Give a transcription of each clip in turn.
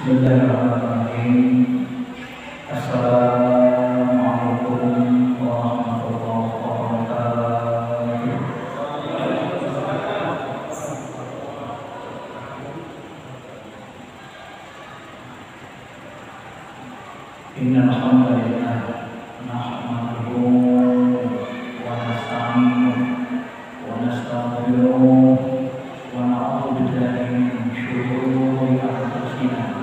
Bismillahirrahmanirrahim. Assalamualaikum warahmatullahi wabarakatuh. Innal hamdalillah nahmaduhu wa nasta'inuhu wa nastaghfiruh wa na'udzu billahi min shururi anfusina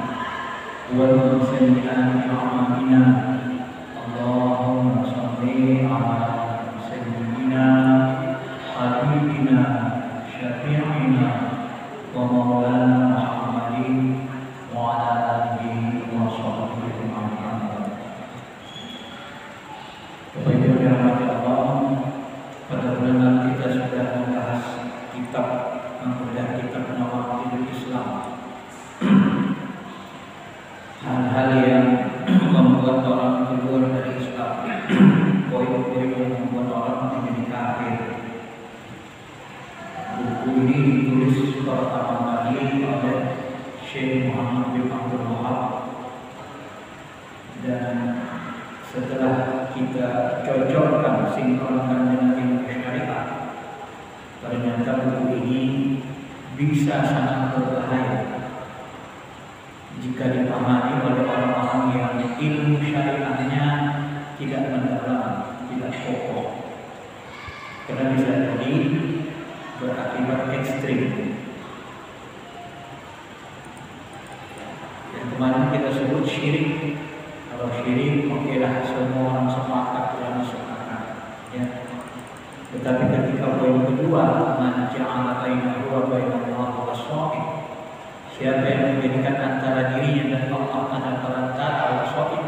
wa min sayyi'ati a'malina. Allahumma shalli ala sayyidina habibina syafi'ina wa maulana Muhammadin wa ala alihi wa sahbihi ajma'in. Kepada dirahmati Allah, pada bulan kita sudah membahas kitab Nawaqidul Islam, hal-hal yang membuat orang keluar dari Islam, poin-poin yang membuat orang menjadi kafir. Buku ini ditulis pertama kali oleh Syekh Muhammad bin Abdul Wahab, dan setelah kita cocokkan, sinkronkan dengan ilmu syariat, ternyata buku ini bisa sangat berbahaya jika dipahami oleh orang-orang yang ilmu syariatnya tidak mendalam, tidak kokoh, karena bisa jadi berakibat ekstrim. Yang kemarin kita sebut syirik. Kalau syirik, okelah semua orang sepakat dalam masuk akal, ya. Tetapi ketika poin kedua, man ja'ala bainahu wa bainallahi wasa'id, siapa yang menjadikan antara dirinya dan Allah ada perantara wasa'id,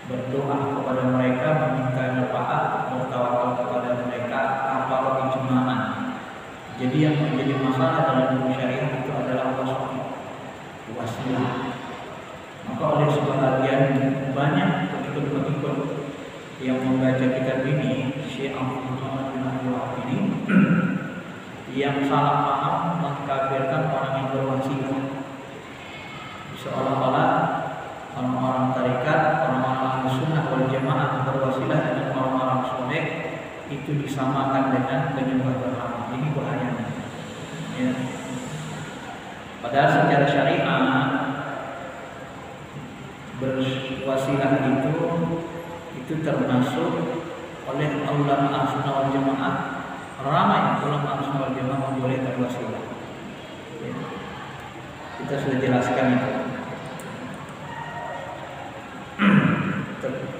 berdoa kepada mereka, meminta syafaat, bertawakal kepada mereka, kapal ijma'an. Jadi yang menjadi masalah dalam ilmu syariat itu adalah wasa'id, wasilah. Maka oleh sebagian banyak pengikut-pengikut yang membaca kitab ini, Syekh Muhammad bin Abdul Wahab ini, yang salah paham mengkafirkan orang yang berwasilah. Seolah-olah orang-orang tarekat, orang-orang Ahlussunnah wal Jamaah berwasilah dengan orang-orang soleh itu disamakan dengan penyembah berhala. Ini bahayanya, ya. Padahal secara syariat berwasilah itu termasuk oleh ulama Ahlussunnah wal Jamaah. Ramai ulama Ahlussunnah wal Jamaah membolehkan wasilah, ya. Kita sudah jelaskan itu.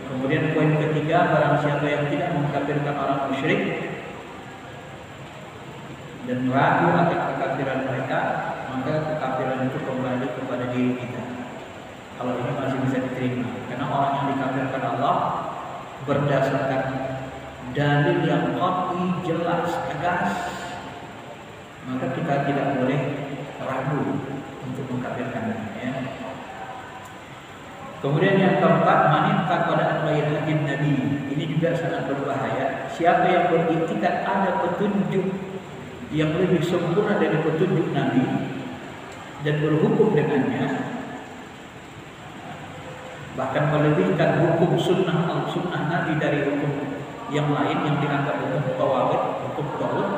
Kemudian poin ketiga, barang siapa yang tidak mengkafirkan orang musyrik dan ragu akan kekafiran mereka, maka kekafiran itu kembali kepada diri kita. Kalau ini masih bisa diterima, karena orang yang dikafirkan Allah berdasarkan dalil yang qat'i, jelas, tegas, maka kita tidak boleh ragu untuk mengkafirkannya, ya. Kemudian yang keempat, manita pada hadis Nabi. Ini juga sangat berbahaya. Siapa yang beriktikad ada petunjuk yang lebih sempurna dari petunjuk Nabi dan berhukum dengannya, bahkan melebihkan hukum sunnah Nabi dari hukum yang lain yang dianggap hukum tawabut, hukum tawud,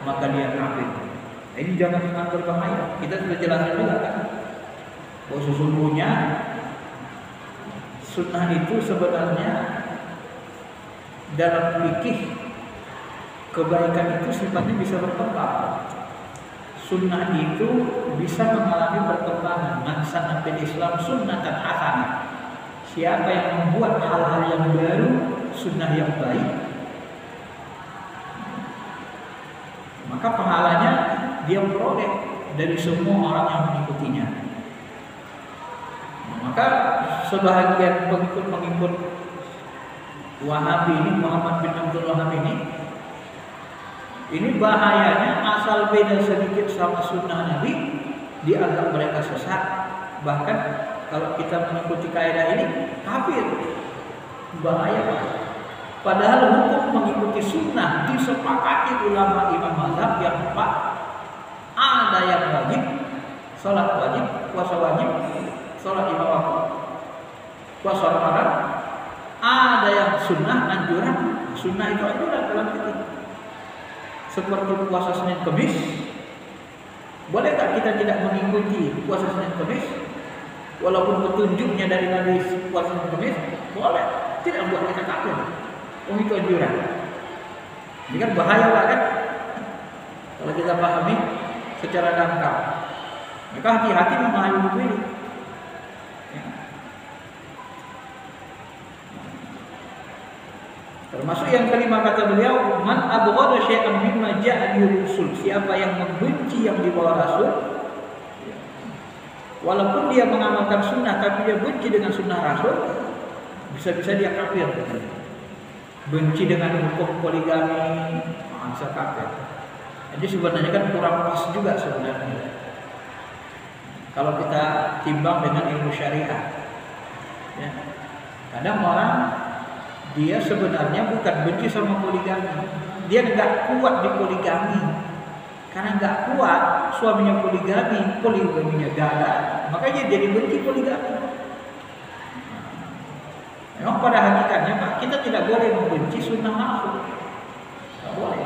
maka dia kafir. Ini jangan menganggap bahaya. Kita sudah jelaskan juga kan, bahwa sesungguhnya sunnah itu sebenarnya dalam fikih kebaikan itu sifatnya bisa berkembang. Sunnah itu bisa mengalami perkembangan. Man sanna fil Islam sunnatan hasanah. Siapa yang membuat hal-hal yang baru, sunnah yang baik, maka pahalanya dia peroleh dari semua orang yang mengikutinya. Maka sebahagian pengikut Wahabi ini, Muhammad bin Abdul Wahab ini bahayanya asal beda sedikit sama sunnah Nabi, dianggap mereka sesat. Bahkan kalau kita mengikuti kaidah ini, kafir. Bahaya, Pak. Padahal hukum mengikuti sunnah disepakati ulama imam mazhab yang empat. Ada yang wajib, salat wajib, puasa wajib, sholat lima waktu, puasa Ramadan, ada yang sunnah anjuran. Sunnah itu anjuran dalam fikih. Seperti puasa Senin Kamis, boleh tak kita tidak mengikuti puasa Senin Kamis? Walaupun petunjuknya dari Nabi puasa Senin Kamis, boleh. Tidak buat kita kafir. Oh, itu anjuran. Ini kan bahaya banget kalau kita pahami secara dangkal. Maka hati-hati memahami buku ini. Ya. Termasuk yang kelima kata beliau, man abghada syai'an mimma ja'a bihi rusul. Siapa yang membenci yang dibawa Rasul, walaupun dia mengamalkan sunnah tapi dia benci dengan sunnah Rasul, bisa-bisa dia kafir. Benci dengan hukum poligami, bisa kafir. Jadi sebenarnya kan kurang pas juga sebenarnya. Kalau kita timbang dengan ilmu syariah, ya. Kadang orang dia sebenarnya bukan benci sama poligami, dia nggak kuat di poligami, karena nggak kuat suaminya poligaminya gagal, makanya jadi benci poligami. Memang pada hakikatnya Pak, kita tidak boleh membenci sunnah Rasul, nggak boleh.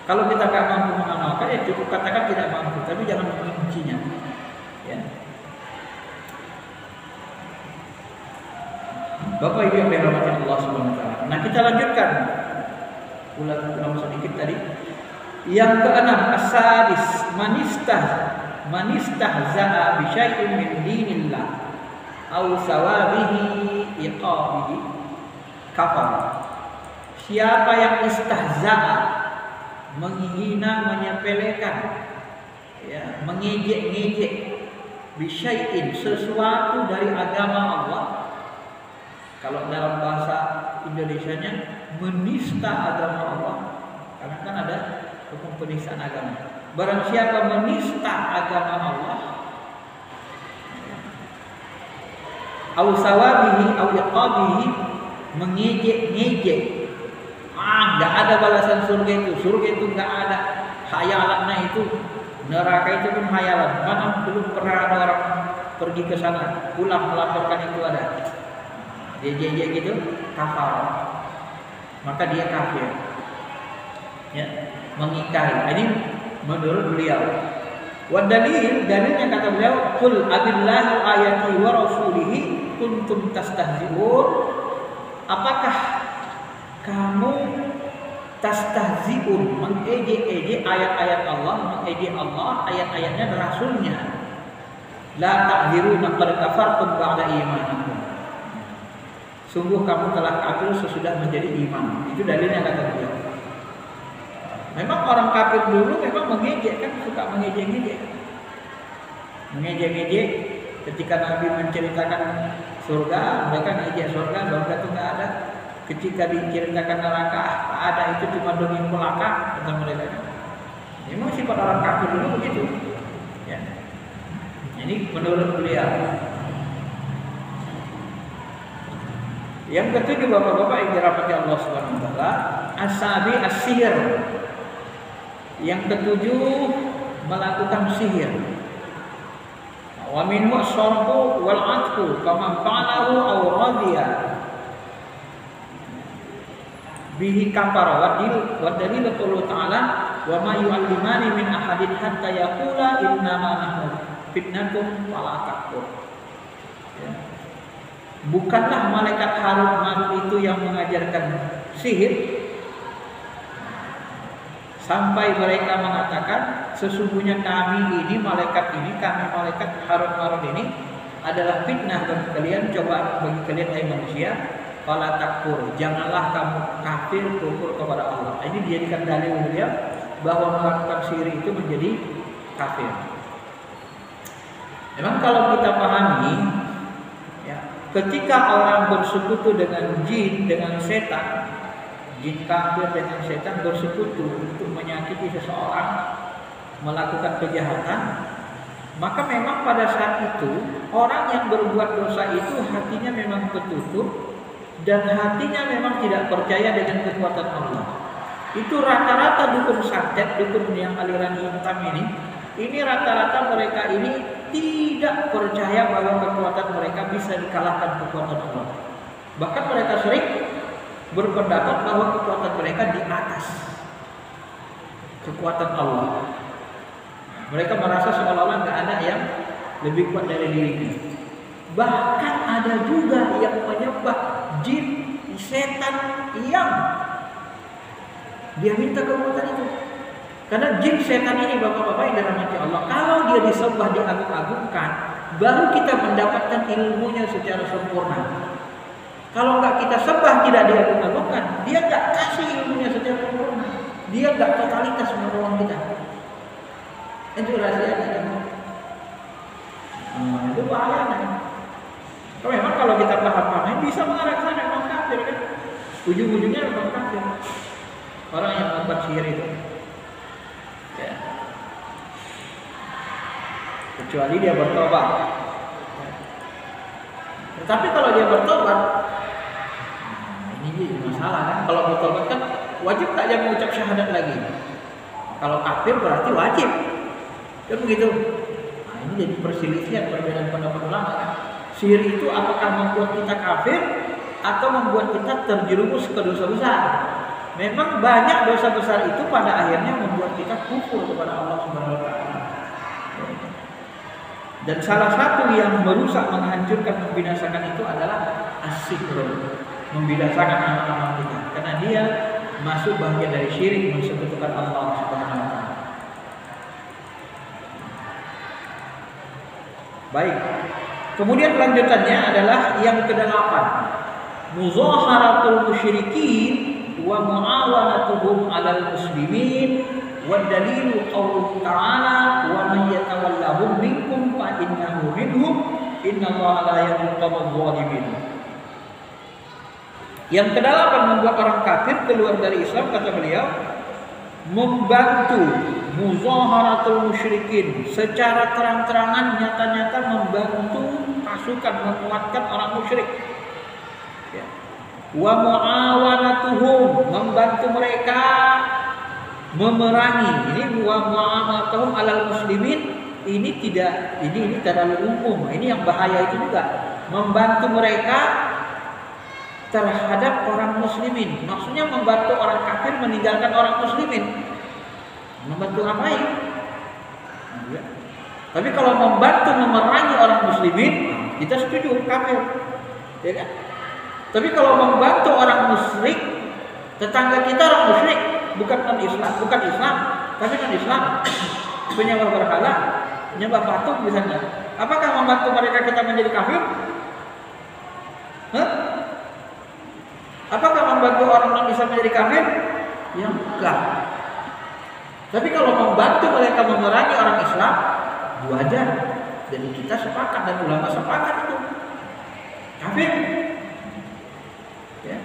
Kalau kita nggak mampu mengamalkan, ya cukup katakan tidak mampu, tapi jangan membencinya. Ya. Bapak Ibu yang dirahmati Allah Subhanahu wa taala. Nah, kita lanjutkan. Ulang sedikit tadi. Yang keenam, as-sadis, manistahza'a bi syai'in min dinillah aw sawabihi iqabihi kafar. Siapa yang istahza'a, menghina, menyepelekan, ya, mengejek-ngejek bi syai'in, sesuatu dari agama Allah. Kalau dalam bahasa Indonesianya menista agama Allah, karena kan ada hukum penistaan agama. Barang siapa menista agama Allah, au sawabihi au iqabihi, mengejek-ngejek, enggak ada balasan surga itu enggak ada, khayalannya itu, neraka itu pun khayalan. Mana belum pernah ada orang pergi ke sana pulang melaporkan itu ada. Dia gitu, kafar, maka dia kafir, ya, mengingkari. Ini menurut beliau. Dalilnya kata beliau, qul abillahi ayati wa rasulihi kuntum tastahzi'un. Apakah kamu tastahzi'un, mengejek-ejek ayat-ayat Allah, mengejek Allah, ayat-ayatnya dan Rasulnya. La ta'dziruna qad kafartum ba'da imanikum. Sungguh kamu telah kafir sesudah menjadi iman. Itu dalilnya kata beliau. Memang orang kafir dulu memang mengejek, kan suka mengejek-ngejek. Mengejek-ngejek ketika Nabi menceritakan surga, mereka ngejek surga itu nggak ada. Ketika diceritakan neraka, ada, itu cuma dongeng belaka, kata mereka. Memang sifat orang kafir dulu begitu. Ya. Ini menurut beliau. Yang ketujuh, bapak-bapak yang dirahmati Allah Subhanahu wa taala, asabi as-sihir. Yang ketujuh, melakukan sihir. Wa minhu as-sarfu wal 'atfu kama fa'alahu aw radiya bihi kafara wa dalil qawlu ta'ala wa ma yu'allimani min ahadin hatta yaqula innama nahnu fitnatum fala takfur. Bukanlah malaikat Harut Marut itu yang mengajarkan sihir sampai mereka mengatakan sesungguhnya kami malaikat Harut Marut ini adalah fitnah bagi kalian, coba bagi kalian hai manusia, fala takfur, janganlah kamu kafir, kufur kepada Allah. Ini dijadikan dalil beliau bahwa melakukan sihir itu menjadi kafir. Memang kalau kita pahami, ketika orang bersekutu dengan jin, dengan setan, jin kafir dengan setan bersekutu untuk menyakiti seseorang, melakukan kejahatan, maka memang pada saat itu orang yang berbuat dosa itu hatinya memang tertutup dan hatinya memang tidak percaya dengan kekuatan Allah. Itu rata-rata dukun santet, dukun yang aliran hitam ini rata-rata mereka ini tidak percaya bahwa kekuatan mereka bisa dikalahkan kekuatan Allah. Bahkan mereka sering berpendapat bahwa kekuatan mereka di atas kekuatan Allah. Mereka merasa seolah-olah nggak ada yang lebih kuat dari dirinya. Bahkan ada juga yang menyembah jin, setan yang dia minta kekuatan itu. Karena jin setan ini bapak-bapak yang dirahmati Allah, kalau dia disembah, diagung-agungkan, baru kita mendapatkan ilmunya secara sempurna. Kalau nggak kita sembah, tidak diagung-agungkan, dia nggak kasih ilmunya secara sempurna. Dia nggak totalitas menolong kita. Itu rahasianya. Itu bahayanya. Memang kalau kita paham-paham bisa mengarah ke sana, memang kafir kan? Ujung-ujungnya memang kafir. Orang yang membuat sihir itu. Ya. Kecuali dia bertobat. Tetapi kalau dia bertobat, ini jadi masalah kan? Kalau bertobat kan wajib tak dia mengucap syahadat lagi. Kalau kafir berarti wajib. Kan begitu. Nah, ini jadi perselisihan perbedaan pendapat ulama kan? Sihir itu apakah membuat kita kafir atau membuat kita terjerumus ke dosa besar? Memang banyak dosa besar itu pada akhirnya membuat kita kufur kepada Allah Subhanahu wa taala. Dan salah satu yang merusak, menghancurkan, membinasakan itu adalah as-sihr, membinasakan amal-amal kita. Karena dia masuk bagian dari syirik, mensekutukan Allah Subhanahu wa taala. Baik. Kemudian lanjutannya adalah yang ke-8. Muzaharatul musyrikin wa muawanatuhum 'alal muslimin wa dalilu qauluhu ta'ala wa may yatawallahum minkum fa innahu minhum innallaha la yahdil qawmal zalimin. Yang ke-8 membuat orang kafir keluar dari Islam, kata beliau, membantu muzaharatul musyrikin, secara terang-terangan, nyata-nyata membantu pasukan, menguatkan orang musyrik. Ya. Wa muawanatuhum, membantu mereka memerangi. Ini wa muawanatuhum alal muslimin, ini tidak, ini terlalu umum. Ini yang bahaya itu juga. Membantu mereka terhadap orang muslimin. Maksudnya membantu orang kafir meninggalkan orang muslimin. Membantu ngapain? Ya. Tapi kalau membantu memerangi orang muslimin, kita setuju, kafir. Ya kan? Tapi kalau membantu orang musyrik, tetangga kita orang musyrik, bukan non-Islam, bukan Islam, tapi non-Islam, penyembah berhala, penyembah patung misalnya. Apakah membantu mereka kita menjadi kafir? Hah? Apakah membantu orang non-Islam menjadi kafir? Ya enggak. Tapi kalau membantu mereka memerangi orang Islam, wajar. Dan kita sepakat, dan ulama sepakat itu kafir. Ya.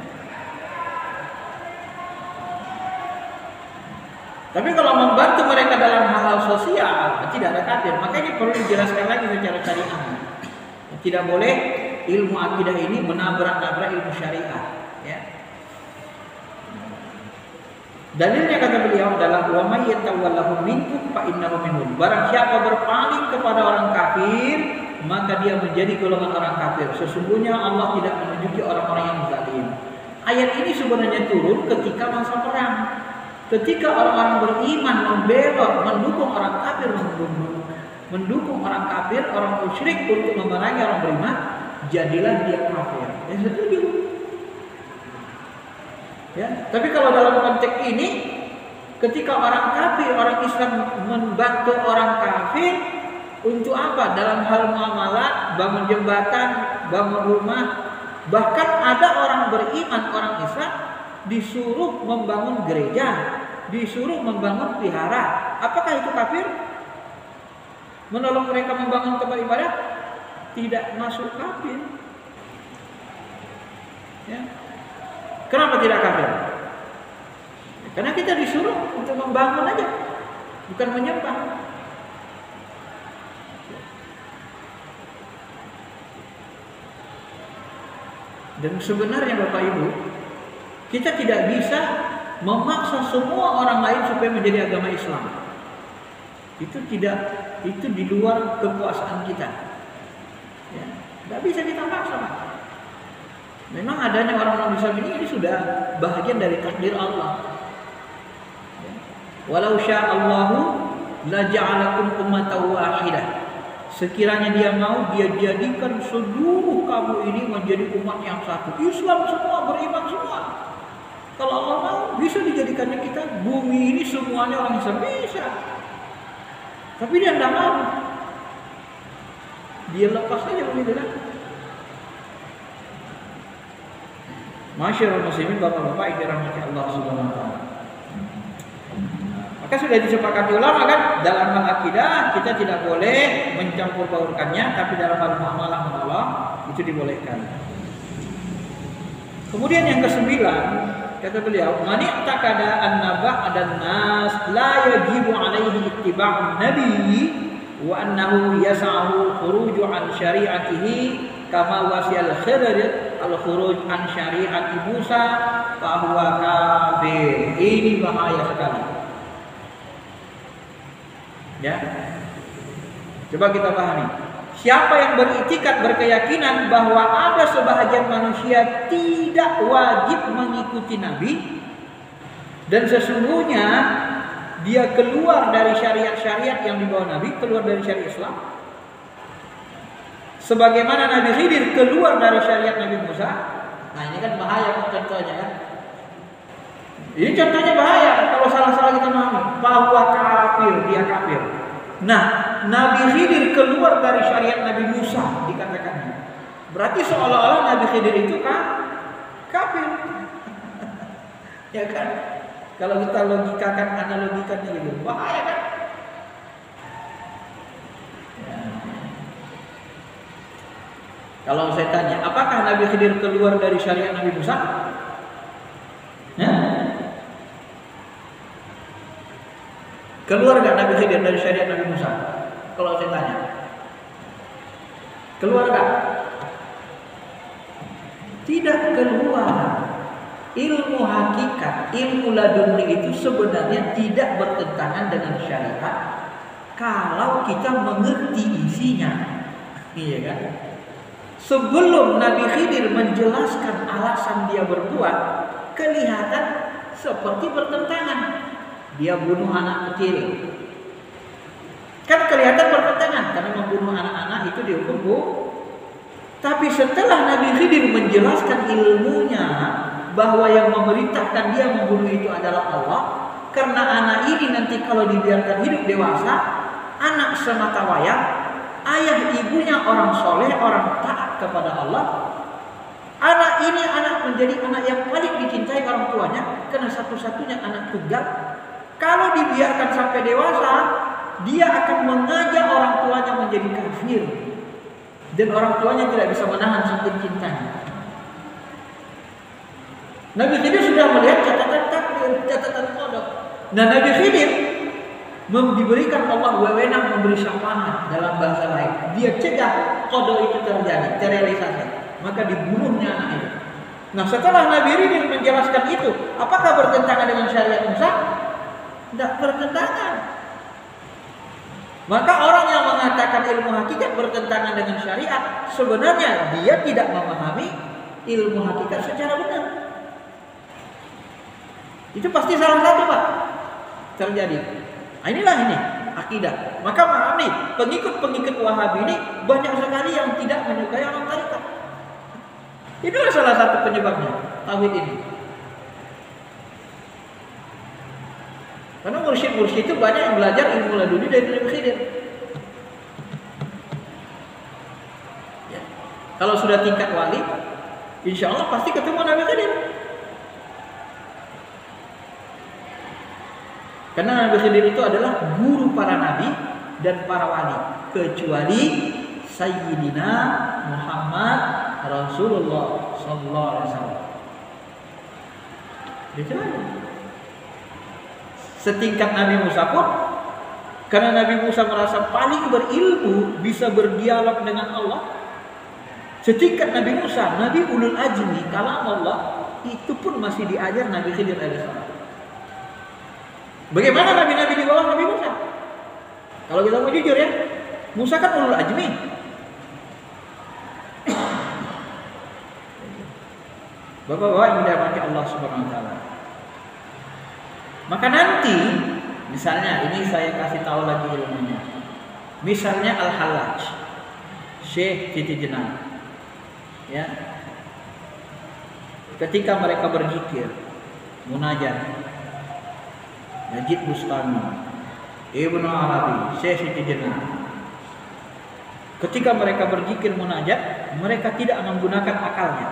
Tapi kalau membantu mereka dalam hal-hal sosial, tidak ada kafir. Makanya perlu dijelaskan lagi secara syariah. Tidak boleh ilmu akidah ini menabrak-nabrak ilmu syariah. Ya. Dalilnya kata beliau adalah wa may yatawallahu minkum fa innahu minhum. Barang siapa berpaling kepada orang kafir, maka dia menjadi golongan orang kafir. Sesungguhnya Allah tidak menunjuki orang-orang yang zalim. Ayat ini sebenarnya turun ketika masa perang. Ketika orang-orang beriman membela, mendukung orang kafir, mendukung orang kafir, orang musyrik untuk memerangi orang beriman, jadilah dia kafir. Ya setuju. Ya, tapi kalau dalam konteks ini, ketika orang kafir, orang Islam membantu orang kafir untuk apa? Dalam hal muamalah, bangun jembatan, bangun rumah, bahkan ada orang beriman, orang Islam disuruh membangun gereja, disuruh membangun vihara. Apakah itu kafir? Menolong mereka membangun tempat ibadah? Tidak masuk kafir. Ya. Kenapa tidak kafir? Karena kita disuruh untuk membangun aja, bukan menyembah. Dan sebenarnya Bapak Ibu, kita tidak bisa memaksa semua orang lain supaya menjadi agama Islam. Itu di luar kekuasaan kita. Ya, tidak bisa kita paksa, Pak. Memang adanya orang non disabilitas ini sudah bahagian dari takdir Allah. Ya. Walau sya'allahu la ja'alakum ummatan wahidah. Sekiranya dia mau, dia jadikan seluruh kamu ini menjadi umat yang satu. Islam semua, beriman semua. Kalau Allah mau, bisa dijadikannya kita bumi ini semuanya orang Islam, bisa. Tapi dia tidak mau. Dia lepas saja begitu kan. Masyaallah muslimin, bapak-bapak yang dirahmati Allah Subhanahu wa taala. Maka sudah disepakati ulama kan, dalam hal akidah kita tidak boleh mencampur baurkannya, tapi dalam hal muamalah menolong itu dibolehkan. Kemudian yang ke-9, kata beliau, man i'taqada anna ba'dan nas la yajibu alaihi ittiba'un nabi wa annahu yas'ahu khuruju an syari'atihi kama wasi'al khidir al-khuruj an syari'ati Musa fa huwa kafir. Ini bahaya sekali. Ya. Coba kita pahami. Siapa yang beriktikad, berkeyakinan bahwa ada sebahagian manusia tidak wajib mengikuti Nabi, dan sesungguhnya dia keluar dari syariat-syariat yang dibawa Nabi, keluar dari syariat Islam, sebagaimana Nabi Khidir keluar dari syariat Nabi Musa. Nah ini kan bahaya contohnya kan. Ini contohnya bahaya kalau salah-salah kita memahami bahwa kafir, dia kafir. Nah, Nabi Khidir keluar dari syariat Nabi Musa dikatakannya. Berarti seolah-olah Nabi Khidir itu kan kafir. Ya kan? Kalau kita logikakan, analogikannya gitu, bahaya kan? Ya. Kalau saya tanya, apakah Nabi Khidir keluar dari syariat Nabi Musa? Ya? Keluar gak Nabi Khidir dari syariat Nabi Musa? Kalau saya tanya, keluar gak? Tidak keluar. Ilmu hakikat, ilmu laduni itu sebenarnya tidak bertentangan dengan syariat kalau kita mengerti isinya. Iya kan? Sebelum Nabi Khidir menjelaskan alasan dia berbuat, kelihatan seperti bertentangan. Dia bunuh anak kecil, kan kelihatan bertentangan karena membunuh anak-anak itu dihukum bu. Tapi setelah Nabi Khidir menjelaskan ilmunya bahwa yang memerintahkan dia membunuh itu adalah Allah, karena anak ini nanti kalau dibiarkan hidup dewasa, anak semata wayang, ayah ibunya orang soleh, orang taat kepada Allah. Anak ini menjadi anak yang paling dicintai orang tuanya karena satu-satunya anak tunggal. Kalau dibiarkan sampai dewasa, dia akan mengajak orang tuanya menjadi kafir, dan orang tuanya tidak bisa menahan saking cintanya. Nabi Khidir sudah melihat catatan takdir, catatan kodok. Nah, Nabi Khidir diberikan Allah wewenang memberi syafaat dalam bahasa lain. Dia cegah kodok itu terjadi, terrealisasi. Maka dibunuhnya anak itu. Nah, setelah Nabi Khidir menjelaskan itu, apakah bertentangan dengan syariat Musa? Tidak bertentangan. Maka orang yang mengatakan ilmu hakikat bertentangan dengan syariat, sebenarnya dia tidak memahami ilmu hakikat secara benar. Itu pasti salah satu, Pak, terjadi. Nah, inilah ini akidah. Maka memahami pengikut-pengikut Wahabi ini banyak sekali yang tidak menyukai orang tarekat. Itulah salah satu penyebabnya tauhid ini. Karena mursyid-mursyid itu banyak yang belajar ilmu laduni dari Nabi Khidir. Ya. Kalau sudah tingkat wali, insya Allah pasti ketemu Nabi Khidir. Karena Nabi Khidir itu adalah guru para nabi dan para wali, kecuali Sayyidina Muhammad Rasulullah Sallallahu Alaihi Wasallam. Kecuali setingkat Nabi Musa pun, karena Nabi Musa merasa paling berilmu, bisa berdialog dengan Allah. Setingkat Nabi Musa, Nabi Ulul Ajmi, kalam Allah, itu pun masih diajar Nabi Khidir alaihissalam. Bagaimana nabi-nabi di bawah Nabi Musa? Kalau kita mau jujur ya, Musa kan ulul azmi. Bapak-bapak yang dirahmati Allah Subhanahu wa taala. Maka nanti misalnya ini saya kasih tahu lagi ilmunya. Misalnya Al-Hallaj, Syekh Siti Jenar. Ya. Ketika mereka berzikir, munajat, Najib Bustami, Ibnu Arabi, Syekh Siti Jenar. Ketika mereka berzikir munajat, mereka tidak menggunakan akalnya.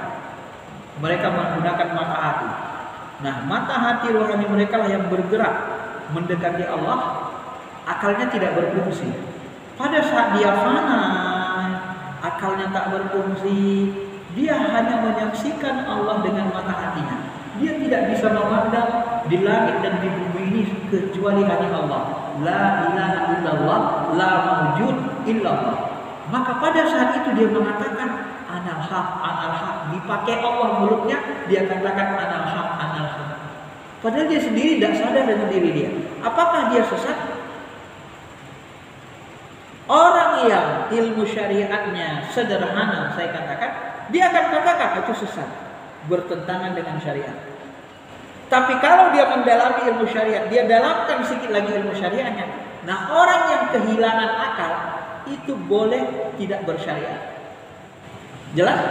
Mereka menggunakan mata hati. Nah, mata hati rohani mereka lah yang bergerak mendekati Allah. Akalnya tidak berfungsi. Pada saat dia fana, akalnya tak berfungsi. Dia hanya menyaksikan Allah dengan mata hatinya. Dia tidak bisa memandang di langit dan di bumi ini kecuali hanya Allah. La ilaha illallah, la mawjud illallah. Maka pada saat itu dia mengatakan anal haq, dipakai Allah mulutnya, dia katakan anal haq. Padahal dia sendiri tidak sadar dengan diri dia. Apakah dia sesat? Orang yang ilmu syariatnya sederhana, saya katakan, dia akan katakan itu sesat, bertentangan dengan syariat. Tapi kalau dia mendalami ilmu syariat, dia dalamkan sedikit lagi ilmu syariatnya. Nah, orang yang kehilangan akal itu boleh tidak bersyariat. Jelas?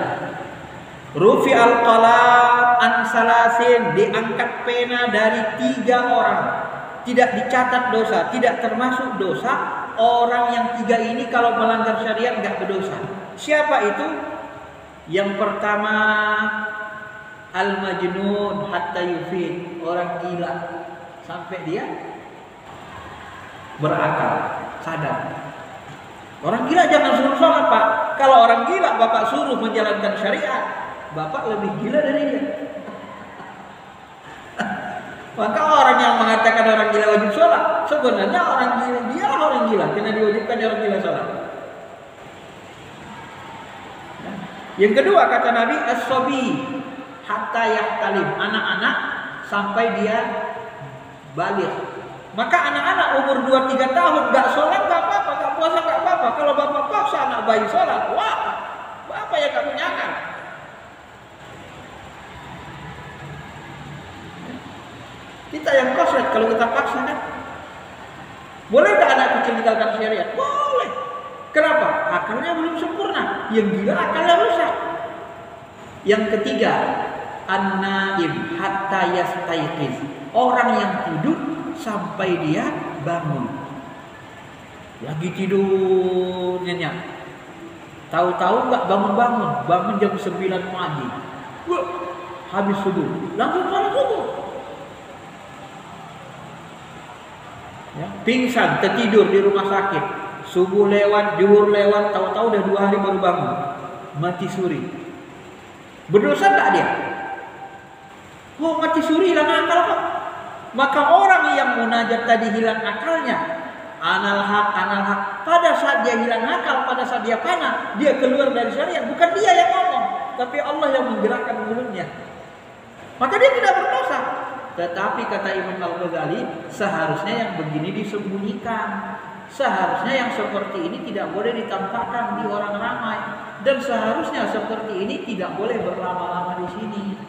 Rufi al-qalam an salasin, diangkat pena dari 3 orang. Tidak dicatat dosa, tidak termasuk dosa. Orang yang 3 ini kalau melanggar syariat enggak berdosa. Siapa itu? Yang pertama al-majnun hatta yufid, orang gila sampai dia berakal, sadar. Orang gila jangan suruh sholat, Pak. Kalau orang gila Bapak suruh menjalankan syariat, Bapak lebih gila dari dia. Maka orang yang mengatakan orang gila wajib sholat, sebenarnya orang gila, dia orang gila, karena diwajibkan orang gila sholat. Yang kedua kata Nabi, as-sobi hatta yahtalim, anak-anak sampai dia balik. Maka anak-anak umur 2-3 tahun gak sholat gak apa-apa, gak puasa gak apa-apa. Kalau bapak paksa anak bayi sholat, wah, bapak yang gak punya akal. Kita yang koslet kalau kita paksa kan. Boleh gak anak kecil tinggalkan syariat? Boleh. Kenapa? Akalnya belum sempurna. Yang gila akalnya rusak. Yang ketiga, an-naim hatta yastayqiz, orang yang tidur sampai dia bangun. Lagi tidur nyenyak, tahu-tahu nggak bangun-bangun, bangun jam 9 pagi. Wah, habis subuh, langsung sholat subuh. Ya, pingsan, tertidur di rumah sakit. Subuh lewat, zuhur lewat, tahu-tahu udah 2 hari baru bangun. Mati suri. Berdosa tak dia? Oh, mati suri hilang akal kok. Maka orang yang munajat tadi hilang akalnya, anal haq. Pada saat dia hilang akal, pada saat dia fana, dia keluar dari syariat. Bukan dia yang ngomong, tapi Allah yang menggerakkan mulutnya. Maka dia tidak berdosa. Tetapi kata Imam Al-Ghazali, seharusnya yang begini disembunyikan. Seharusnya yang seperti ini tidak boleh ditampakkan di orang ramai. Dan seharusnya seperti ini tidak boleh berlama-lama di sini.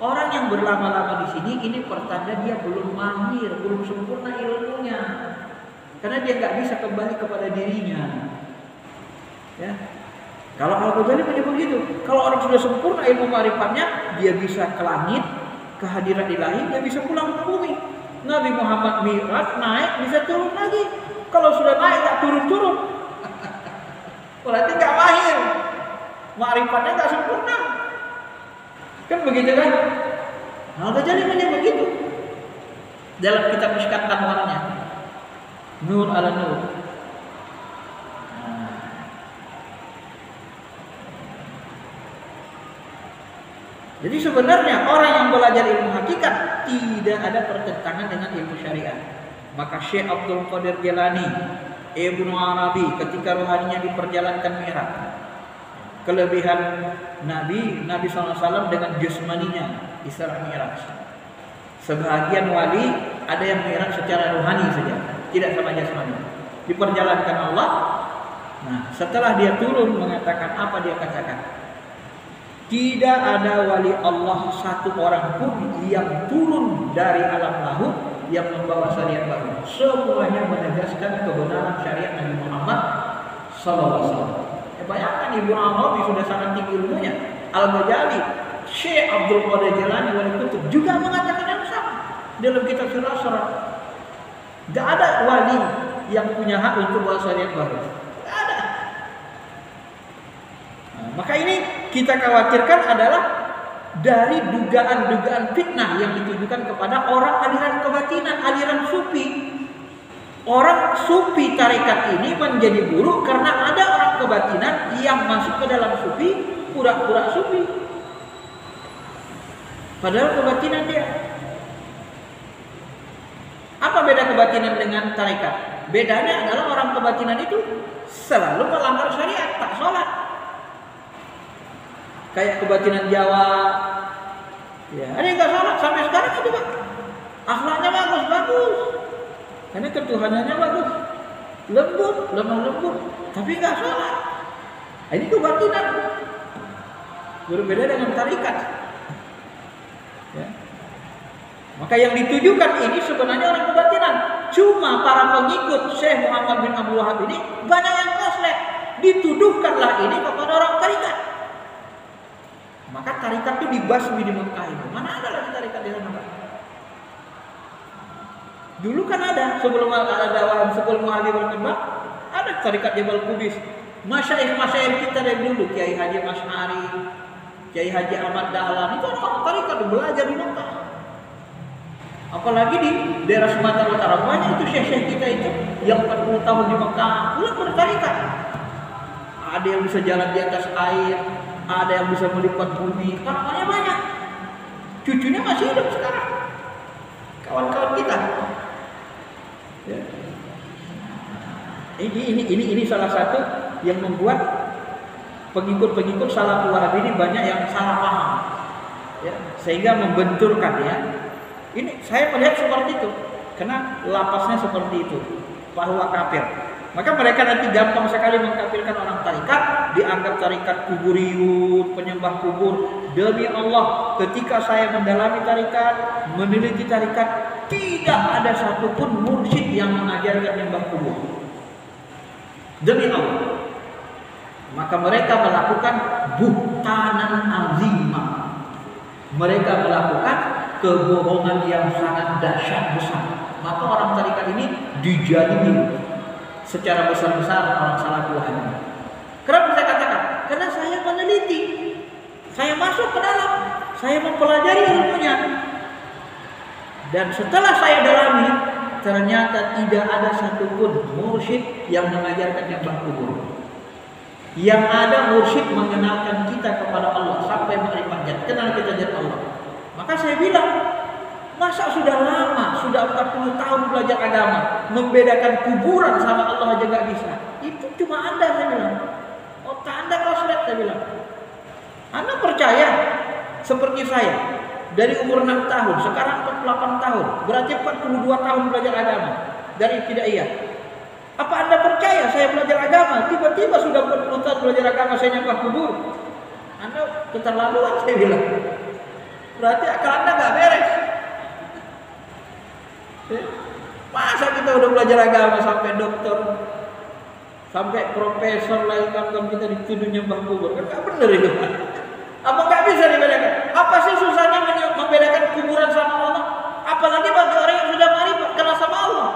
Orang yang berlama-lama di sini ini pertanda dia belum mahir, belum sempurna ilmunya. Karena dia nggak bisa kembali kepada dirinya. Ya. Kalau Al-Ghazali menyebut begitu, kalau orang sudah sempurna ilmu ma'rifatnya, dia bisa ke langit, kehadiran ilahi, dia bisa pulang ke bumi. Nabi Muhammad Mi'raj naik, bisa turun lagi. Kalau sudah naik nggak turun-turun, berarti nggak mahir, ma'rifatnya nggak sempurna. Kan begitu kan? Al-Ghazali menyebut begitu dalam kitab Mishkat Anwarnya, Nur ala Nur. Jadi sebenarnya orang yang belajar ilmu hakikat tidak ada pertentangan dengan ilmu syariat. Maka Syekh Abdul Qadir Jilani, Ibnu Arabi ketika rohaninya diperjalankan Mi'raj, kelebihan Nabi SAW dengan jasmaninya Isra Mi'raj. Sebagian wali ada yang Mi'raj secara rohani saja, tidak sama jasmani. diperjalankan Allah. Nah, setelah dia turun mengatakan apa dia katakan? Tidak ada wali Allah satu orang pun yang turun dari alam lahut yang membawa syariat baru. Semuanya menegaskan kebenaran syariat Nabi Muhammad SAW. Bayangkan Ibnu Arabi sudah sangat tinggi ilmunya. Al-Ghazali, Syekh Abdul Qadir Jilani Wali Kutub juga mengatakan yang sama dalam kitab Sirah Asrar. Gak ada wali yang punya hak untuk bawa syariat baru. Gak ada. Nah, maka ini kita khawatirkan adalah dari dugaan-dugaan fitnah yang ditujukan kepada orang aliran kebatinan, aliran sufi. Orang sufi tarekat ini menjadi buruk karena ada orang kebatinan yang masuk ke dalam sufi, pura-pura sufi. Padahal kebatinan dia. Apa beda kebatinan dengan tarekat? Bedanya adalah orang kebatinan itu selalu melanggar syariat, tak sholat. Kayak kebatinan Jawa, ya, ada yang nggak sholat sampai sekarang itu Pak. Akhlaknya bagus. Karena ketuhanannya bagus, lembut, lemah lembut, tapi nggak sholat. Ini kebatinan, berbeda dengan tarikat. Ya. Maka yang ditujukan ini sebenarnya orang kebatinan. Cuma para pengikut Syekh Muhammad bin Abdul Wahab ini banyak yang koslek. Dituduhkanlah ini kepada orang tarikat. Maka tarikat itu dibasmi di Mekah itu. Mana ada lagi tarikat di sana? Dulu kan ada, sebelum ada sebelum Wahabi berkembang, ada tarikat Jabal Qubis. Masyaikh kita dari dulu, Kiai Haji Masyari, Kiai Haji Ahmad Dahlan, itu orang tarikat belajar di Mekah. Apalagi di daerah Sumatera Utara, banyak itu syekh-syekh kita itu yang 40 tahun di Mekah, pulang bertarikat. Ada yang bisa jalan di atas air, ada yang bisa melipat bumi, kawannya banyak. Cucunya masih hidup sekarang, kawan-kawan kita. Ya. Ini salah satu yang membuat pengikut-pengikut Salafus Wahabi ini banyak yang salah paham, ya, sehingga membenturkan ya. Ini saya melihat seperti itu, karena lapasnya seperti itu, bahwa kafir. Maka mereka nanti gampang sekali mengkafirkan orang tarikat, dianggap tarikat kuburiyun, penyembah kubur. Demi Allah, ketika saya mendalami tarikat, meneliti tarikat, tidak ada satupun mursyid yang mengajarkan menyembah kubur. Demi Allah. Maka mereka melakukan buhtanan azimah. Mereka melakukan kebohongan yang sangat dahsyat besar. Maka orang tarikat ini dijadikan secara besar-besaran orang Salafus Wahabi. Kenapa saya katakan? Karena saya meneliti, saya masuk ke dalam, saya mempelajari ilmunya, dan setelah saya dalami, ternyata tidak ada satupun mursyid yang mengajarkan menyembah kubur. Yang ada mursyid mengenalkan kita kepada Allah sampai menerima jannah, kenal kita jannah Allah. Maka saya bilang, masa sudah lama, sudah 40 tahun belajar agama, membedakan kuburan sama Allah aja gak bisa. Itu cuma Anda, saya bilang. Otak Anda koslet, saya bilang. Anda percaya seperti saya, dari umur 6 tahun, sekarang 48 tahun, berarti 42 tahun belajar agama dari Ibtidaiyah. Apa Anda percaya saya belajar agama, tiba-tiba sudah 40 tahun belajar agama saya nyembah kubur? Anda keterlaluan, saya bilang. Berarti akal Anda gak beres. Masa kita udah belajar agama sampai dokter, sampai profesor lagi, kan kita dituduh nyembah kubur? Kan gak bener itu. Apa gak bisa dibedakan? Apa sih susahnya membedakan kuburan sama Allah? Apalagi bagi orang yang sudah marifat kenal sama Allah.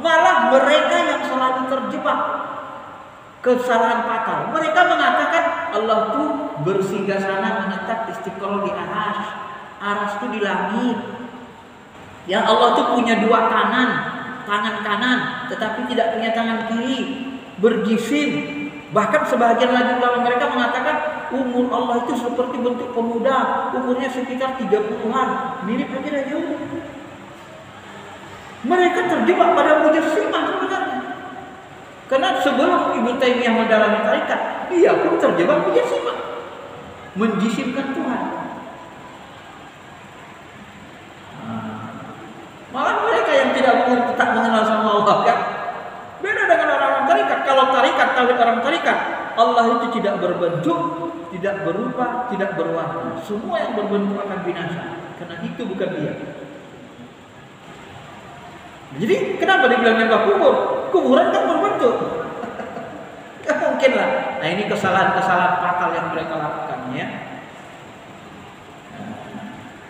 Malah mereka yang selalu terjebak kesalahan fatal. Mereka mengatakan Allah tuh bersinggah sana, menetap istiqoroh di aras. Aras itu di langit. Ya Allah tuh punya dua tangan kanan, tetapi tidak punya tangan kiri, berjisim. Bahkan sebagian lagi ulama mereka mengatakan umur Allah itu seperti bentuk pemuda, umurnya sekitar 30-an, mirip aja dah jauh. Mereka terjebak pada mujassimah sebenarnya. Karena sebelum Ibnu Taimiyah mendalami tarekat, dia pun terjebak mujassimah, menjisimkan Tuhan. Malah mereka yang tidak mengenal sama Allah kan, beda dengan kalau tarikat, tauhid orang tarikat, Allah itu tidak berbentuk, tidak berupa, tidak berwarna. Semua yang berbentuk akan binasa, karena itu bukan dia. Jadi kenapa dibilang nyembah kubur? Kuburan kan berbentuk. Gak mungkin lah. Nah, ini kesalahan-kesalahan fatal yang mereka lakukan, ya.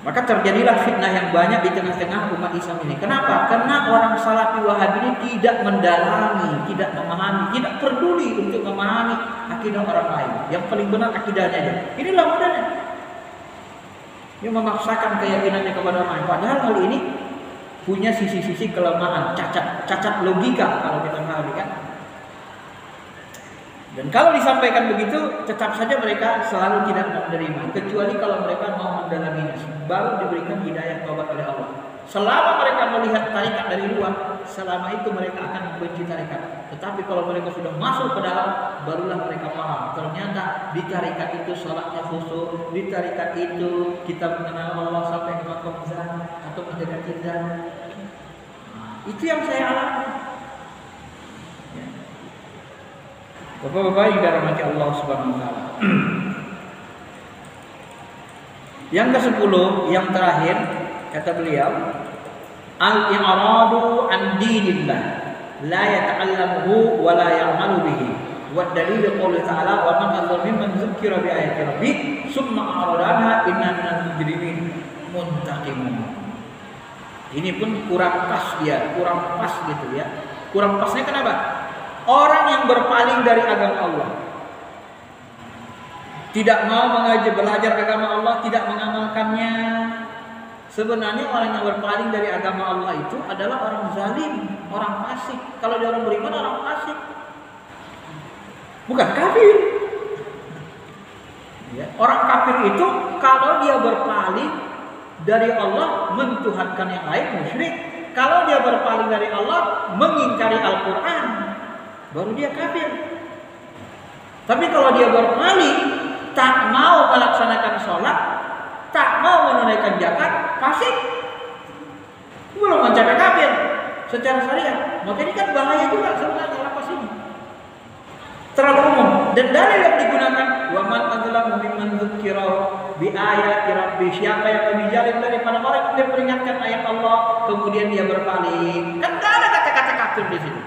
Maka terjadilah fitnah yang banyak di tengah-tengah umat Islam ini. Kenapa? Karena orang Salafi Wahabi ini tidak mendalami, tidak memahami, tidak peduli untuk memahami akidah orang lain. Yang paling benar akidahnya aja. Inilah modalnya. Dia memaksakan keyakinannya kepada orang lain. Padahal hal ini punya sisi-sisi kelemahan, cacat logika kalau kita pahami, kan. Dan kalau disampaikan begitu, tetap saja mereka selalu tidak menerima, kecuali kalau mereka mau mendalaminya, baru diberikan hidayah taubat oleh Allah. Selama mereka melihat tarikat dari luar, selama itu mereka akan membenci tarikat. Tetapi kalau mereka sudah masuk ke dalam, barulah mereka paham. Ternyata di tarikat itu sholatnya khusyuk, di tarikat itu kita mengenal Allah sampai ke maqam zat atau mendekati zat. Itu yang saya alami. Bapak-bapak yang dirahmati Allah Subhanahu wa taala. Yang ke-10, yang terakhir, kata beliau, al-i'radu an dinillah la yata'allamuhu wa la ya'malu bihi. Wa dalil qouli ta'ala wa man adzal mimman dzukira bi ayati rabbih summa a'rada anha inna minal mujrimin muntaqimun. Ini pun kurang pas dia, kurang pas gitu ya. Kurang pasnya kenapa? Orang yang berpaling dari agama Allah, tidak mau belajar agama Allah, tidak mengamalkannya. Sebenarnya orang yang berpaling dari agama Allah itu adalah orang zalim, orang fasik. Kalau dia orang beriman, orang fasik, bukan kafir. Ya. Orang kafir itu kalau dia berpaling dari Allah, mentuhankan yang lain, musyrik. Kalau dia berpaling dari Allah, mengingkari Al-Quran, baru dia kafir. Tapi kalau dia berpaling, tak mau melaksanakan sholat, tak mau menunaikan zakat, fasik, belum mencapai kafir secara syariat. Maka ini kan bahaya juga sebenarnya lapas ini. Terlalu umum. Dan dalil yang digunakan wa man adzlamu mimman dzukira bi ayati rabbi, siapa yang lebih zalim daripada orang yang diperingatkan ayat Allah kemudian dia berpaling. Kan tidak ada kata-kata kafir di sini.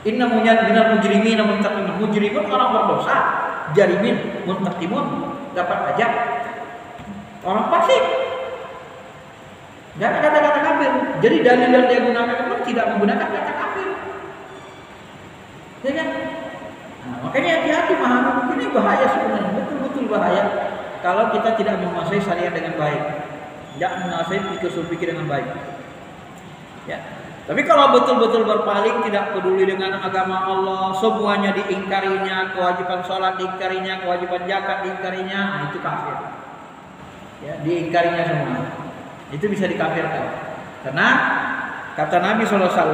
Inna minal mujrimina muntaqimun. Mujrimun orang berdosa, jarimin muntaqimun dapat ajab. Orang fasik. Tidak ada kata-kata kafir. Jadi dalil yang dia gunakan pun tidak menggunakan kata kafir. Ya kan? Nah, makanya hati-hati memahami ini bahaya sebenarnya, betul-betul bahaya kalau kita tidak menguasai syariat dengan baik, tidak menguasai fikih dengan baik. Ya. Tapi kalau betul-betul berpaling, tidak peduli dengan agama Allah, semuanya diingkarinya, kewajiban sholat diingkarinya, kewajiban zakat diingkarinya, nah itu kafir. Ya, diingkarinya semua. Itu bisa dikafirkan. Karena kata Nabi SAW,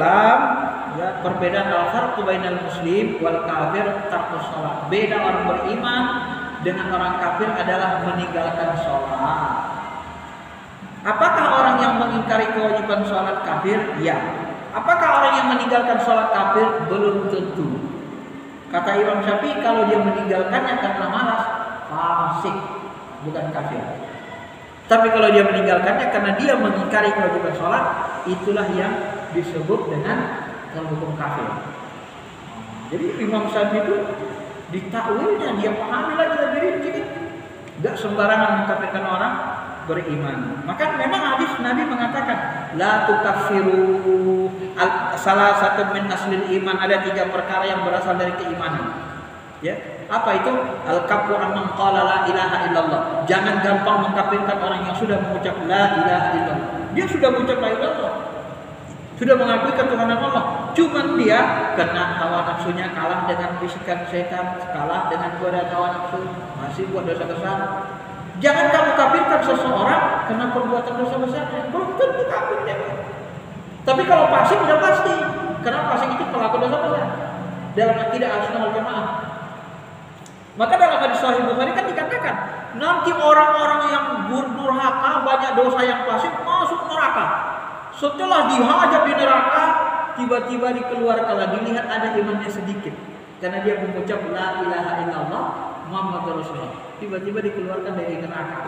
ya, perbedaan al-farqu bainal muslim wal kafir tarkus sholat. Beda orang beriman dengan orang kafir adalah meninggalkan sholat. Apakah orang yang mengingkari kewajiban sholat kafir? Ya. Apakah orang yang meninggalkan sholat kafir? Belum tentu. Kata Imam Syafi'i, kalau dia meninggalkannya karena malas, fasik, bukan kafir. Tapi kalau dia meninggalkannya karena dia mengingkari kewajiban sholat, itulah yang disebut dengan hukum kafir. Jadi Imam Syafi'i itu ditakwilnya, dia pahami lagi lebih rinci. Tidak sembarangan mengkafirkan orang beriman. Maka memang hadis Nabi mengatakan la tukaffiru, salah satu min aslil iman, ada 3 perkara yang berasal dari keimanan. Ya, apa itu? Al-kafru amman qala la ilaha illallah. Jangan gampang mengkafirkan orang yang sudah mengucap la ilaha illallah. Dia sudah mengucap la ilaha illallah, sudah mengakui ketuhanan Allah, cuman dia kena hawa nafsunya, kalah dengan bisikan setan, kalah dengan godaan hawa nafsu, masih buat dosa besar. Jangan kamu kafirkan seseorang karena perbuatan dosa besarnya, belum tentu kafir dia. Tapi kalau fasik sudah pasti, karena fasik itu pelaku dosa besar dalam akidah Ahlussunnah wal Jamaah. Maka dalam hadis Sahih Bukhari kan dikatakan, nanti orang-orang yang berdurhaka, banyak dosa yang fasik, masuk neraka. Setelah dihajab di neraka, tiba-tiba dikeluarkan lagi, lihat ada imannya sedikit. Karena dia mengucap la ilaha illallah Muhammadur Rasulullah. Tiba-tiba dikeluarkan dari neraka.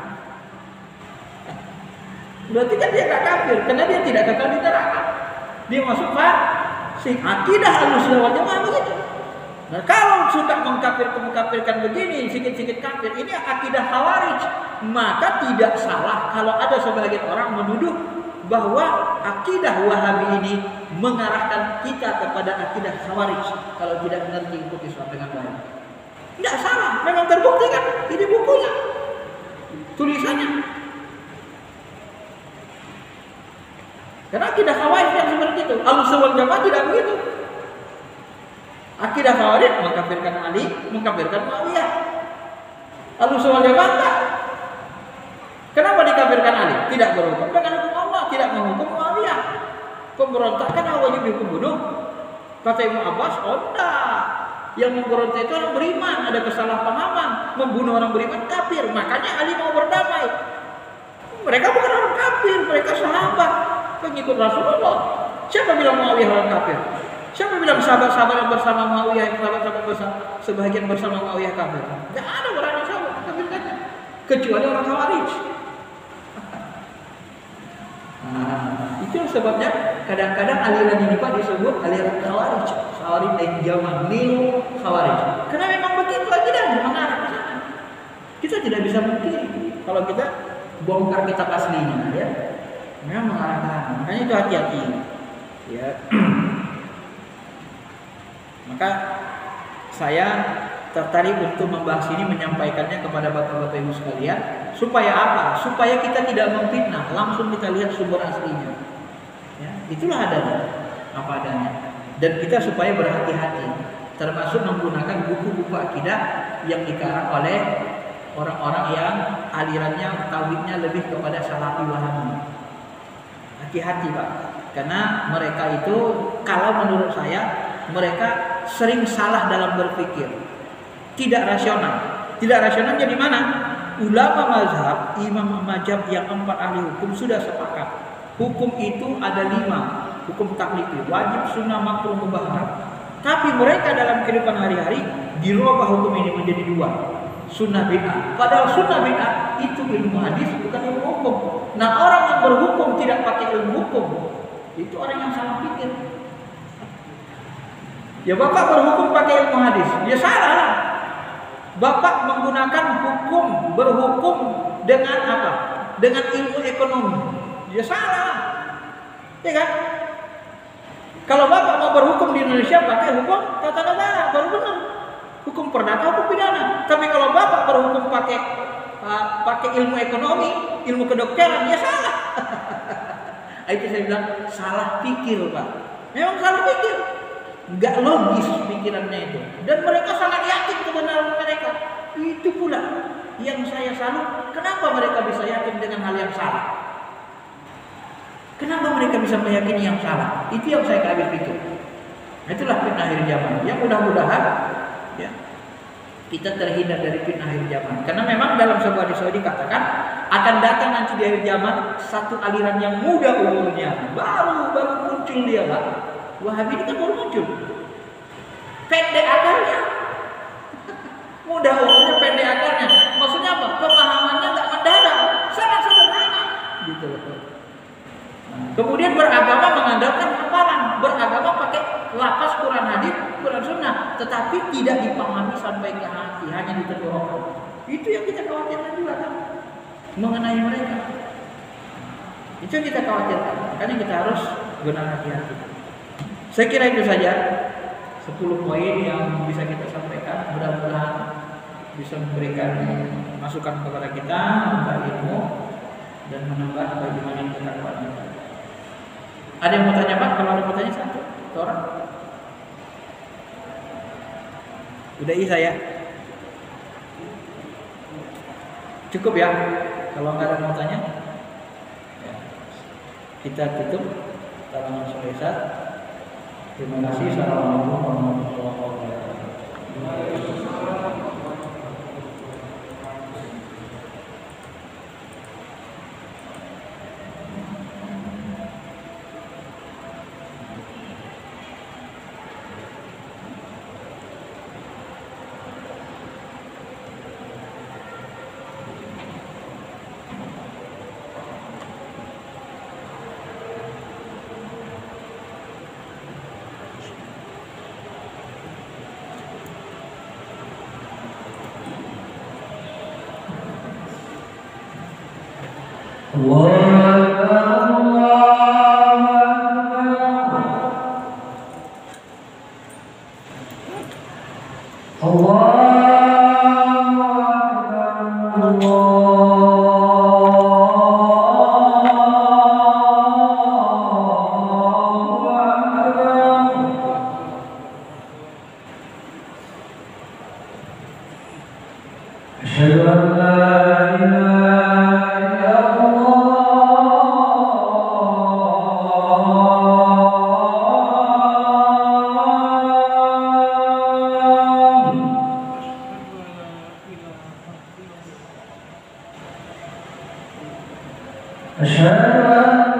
Berarti kan dia gak kafir, karena dia tidak kekal di neraka. Dia masuk fasik. Akidah Ahlussunnah wal Jamaah begitu. Nah, kalau suka mengkafirkan begini, sikit-sikit kafir, ini akidah Khawarij. Maka tidak salah kalau ada sebagian orang menuduh bahwa akidah Wahabi ini mengarahkan kita kepada akidah Khawarij kalau tidak mengerti hukum Islam dengan baik. Tidak salah, memang terbukti kan? Ini bukunya, tulisannya. Karena akidah Khawarij yang seperti itu. Ahlussunnah wal Jamaah tidak begitu. Akidah Khawarij mengkafirkan Ali, mengkafirkan Muawiyah. Ahlussunnah wal Jamaah enggak. Kenapa dikafirkan Ali? Tidak berhukum dengan hukum Allah, tidak menghukum Muawiyah. Pemberontakan awalnya dihukum bunuh. Kata Ibnu Abbas, oh enggak. Yang memberontak itu orang beriman, ada kesalahpahaman, membunuh orang beriman kafir. Makanya Ali mau berdamai. Mereka bukan orang kafir, mereka sahabat, pengikut Rasulullah. Siapa bilang Muawiyah orang kafir? Siapa bilang sahabat-sahabat yang bersama Muawiyah, sahabat-sahabat bersama sebagian bersama Muawiyah kafir? Tidak ada orang yang sama kafir kan? Kecuali orang Khawarij. Nah, itu sebabnya kadang-kadang aliran ini Pak disebut aliran Khawarij. Khawarij dari zaman Neo Khawarij. Karena memang begitu akidahnya mengarah ke sana. Kita tidak bisa mungkin kalau kita bongkar kitab aslinya, ya. Memang mengarah ke sana. Makanya itu hati-hati. Ya. Maka saya tertarik untuk membahas ini, menyampaikannya kepada bapak-bapak ibu sekalian, supaya apa? Supaya kita tidak memfitnah, langsung kita lihat sumber aslinya. Ya, itulah adanya, apa adanya. Dan kita supaya berhati-hati, termasuk menggunakan buku-buku akidah yang dikarang oleh orang-orang yang alirannya tauhidnya lebih kepada Salafi Wahabi. Hati-hati Pak, karena mereka itu kalau menurut saya mereka sering salah dalam berpikir, tidak rasional. Tidak rasionalnya di mana? Ulama mazhab, imam mazhab yang 4 ahli hukum sudah sepakat. Hukum itu ada 5, hukum taklifi, wajib, sunnah, makruh, mubah. Tapi mereka dalam kehidupan hari-hari dirubah hukum ini menjadi 2, sunnah bid'ah. Padahal sunnah bid'ah itu ilmu hadis, bukan ilmu hukum. Nah, orang yang berhukum tidak pakai ilmu hukum, itu orang yang salah pikir. Ya Bapak berhukum pakai ilmu hadis, ya salah lah. Bapak menggunakan hukum, berhukum dengan apa? Dengan ilmu ekonomi, ya salah. Ya kan? Kalau Bapak mau berhukum di Indonesia pakai hukum tata negara, baru benar. Hukum perdata, hukum pidana. Tapi kalau Bapak berhukum pakai ilmu ekonomi, ilmu kedokteran, ya salah. Itu saya bilang salah pikir Pak. Memang salah pikir. Enggak logis pikirannya itu, dan mereka sangat yakin kebenaran mereka. Itu pula yang saya salut, kenapa mereka bisa yakin dengan hal yang salah? Kenapa mereka bisa meyakini yang salah? Itu yang saya habis pikir. Itulah fitnah akhir zaman. Yang mudah-mudahan ya, kita terhindar dari fitnah akhir zaman. Karena memang dalam sebuah hadis dikatakan akan datang nanti di akhir zaman satu aliran yang muda umurnya, baru muncul dia Pak. Wahabi ini kan baru muncul, pendek akarnya, mudah umurnya, pendek akarnya. Maksudnya apa? Pemahamannya nggak mendalam, sangat sederhana, gitu loh. Kemudian beragama mengandalkan hafalan, beragama pakai lapas Quran hadis, Quran sunnah, tetapi tidak dipahami sampai ke hati, hanya ditenggorokan. Itu yang kita khawatirkan juga kan, mengenai mereka. Itu yang kita khawatirkan, makanya kita harus benar hati-hati. Saya kira itu saja 10 poin yang bisa kita sampaikan. Mudah-mudahan bisa memberikan masukan kepada kita, menambah ilmu dan menambah bagaimana ketakwaan kita. Ada yang mau tanya Pak? Kalau ada mau tanya satu orang. Udah saya. Cukup ya. Kalau nggak ada mau tanya, ya. Kita tutup kalangan selesai. Terima kasih. Assalamualaikum warahmatullahi wabarakatuh. أشهد أن